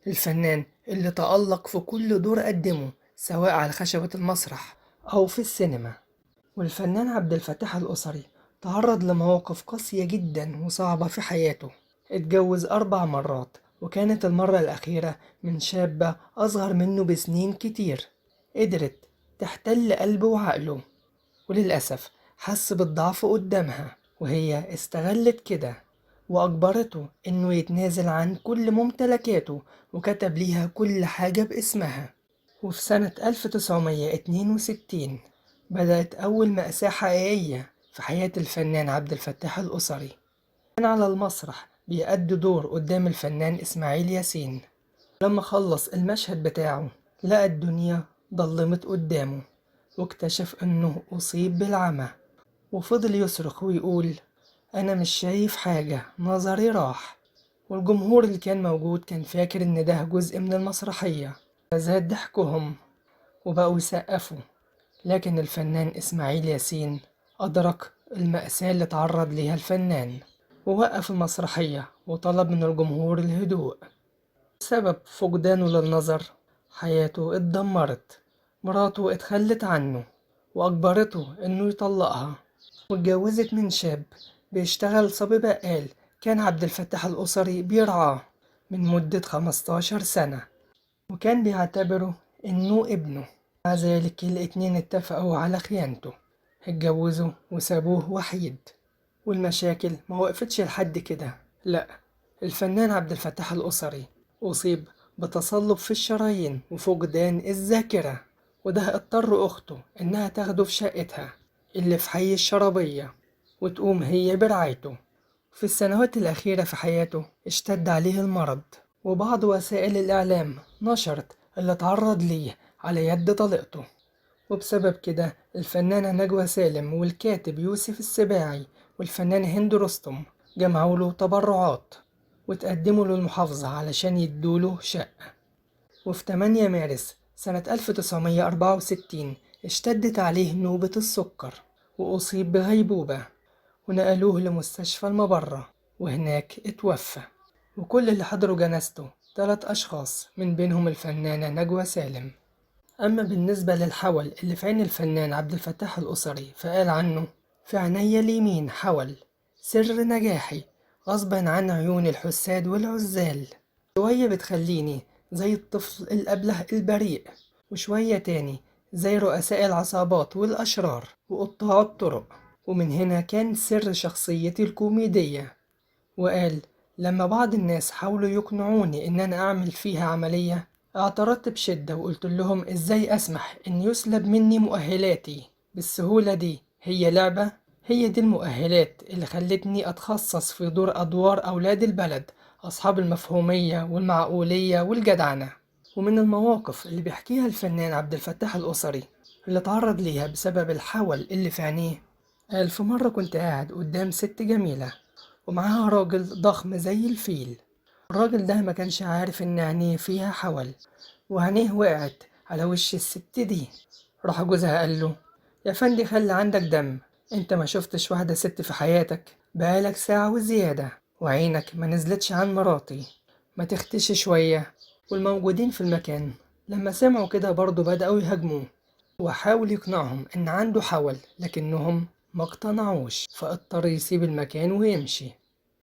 الفنان اللي تألق في كل دور قدمه سواء على خشبة المسرح أو في السينما. والفنان عبد الفتاح الأسري تعرض لمواقف قاسية جدا وصعبة في حياته. اتجوز 4 مرات، وكانت المرة الأخيرة من شابة أصغر منه بسنين كتير. قدرت تحتل قلبه وعقله، وللأسف حس بالضعف قدامها، وهي استغلت كده وأجبرته إنه يتنازل عن كل ممتلكاته، وكتب ليها كل حاجة باسمها. وفي سنة 1962 بدأت أول مأساة حقيقية في حياة الفنان عبد الفتاح الأسري. كان على المسرح بيأدي دور قدام الفنان إسماعيل ياسين. لما خلص المشهد بتاعه لقى الدنيا ضلمت قدامه، واكتشف إنه أصيب بالعمى، وفضل يصرخ ويقول: أنا مش شايف حاجة، نظري راح. والجمهور اللي كان موجود كان فاكر إن ده جزء من المسرحية، فزاد ضحكهم وبقوا يسقفوا. لكن الفنان إسماعيل ياسين أدرك المأساة اللي تعرض ليها الفنان، ووقف المسرحية وطلب من الجمهور الهدوء. بسبب فقدانه للنظر حياته اتدمرت. مراته اتخلت عنه وأجبرته إنه يطلقها، واتجوزت من شاب بيشتغل صبي بقال كان عبد الفتاح الأسري بيرعاه من مدة 15 سنة، وكان بيعتبره إنه ابنه. مع ذلك الاتنين اتفقوا على خيانته، اتجوزوا وسابوه وحيد. والمشاكل ما وقفتش لحد كده، لأ، الفنان عبد الفتاح الأسري أصيب بتصلب في الشرايين وفقدان الذاكرة، وده اضطر أخته إنها تاخده في شقتها اللي في حي الشرابية وتقوم هي برعايته. في السنوات الأخيرة في حياته اشتد عليه المرض، وبعض وسائل الإعلام نشرت اللي اتعرض ليه على يد طليقته. وبسبب كده الفنانة نجوى سالم والكاتب يوسف السباعي والفنان هند رستم جمعوا له تبرعات وتقدموا له المحافظة علشان يدوله شقة. وفي 8 مارس سنة 1964 اشتدت عليه نوبة السكر وأصيب بغيبوبة، ونقلوه لمستشفى المبرة وهناك اتوفى. وكل اللي حضروا جنازته 3 أشخاص، من بينهم الفنانة نجوى سالم. أما بالنسبة للحول اللي في عين الفنان عبد الفتاح الأسري فقال عنه: في عيني اليمين حول، سر نجاحي غصبا عن عيون الحساد والعزال. شوية بتخليني زي الطفل الأبله البريء، وشوية تاني زي رؤساء العصابات والأشرار وقطاع الطرق. ومن هنا كان سر شخصيتي الكوميدية. وقال: لما بعض الناس حاولوا يقنعوني إن أنا أعمل فيها عملية، اعترضت بشدة وقلت لهم: إزاي أسمح إن يسلب مني مؤهلاتي بالسهولة دي؟ هي لعبة؟ هي دي المؤهلات اللي خلتني أتخصص في دور أدوار أولاد البلد، أصحاب المفهومية والمعقولية والجدعنة. ومن المواقف اللي بيحكيها الفنان عبد الفتاح الأسري اللي اتعرض ليها بسبب الحول اللي في عينيه، قال: في مرة كنت قاعد قدام ست جميلة ومعاها راجل ضخم زي الفيل. الراجل ده ما كانش عارف إن عينيه فيها حول، وعينيه وقعت على وش الست دي. راح جوزها قال له: يا فندي خلي عندك دم، انت ما شفتش واحدة ست في حياتك بقالك ساعة وزيادة، وعينك ما نزلتش عن مراتي، ما تختشي شوية. والموجودين في المكان لما سمعوا كده برضو بدأوا يهاجموه، وحاول يقنعهم إن عنده حول، لكنهم ما اقتنعوش، فاضطر يسيب المكان ويمشي.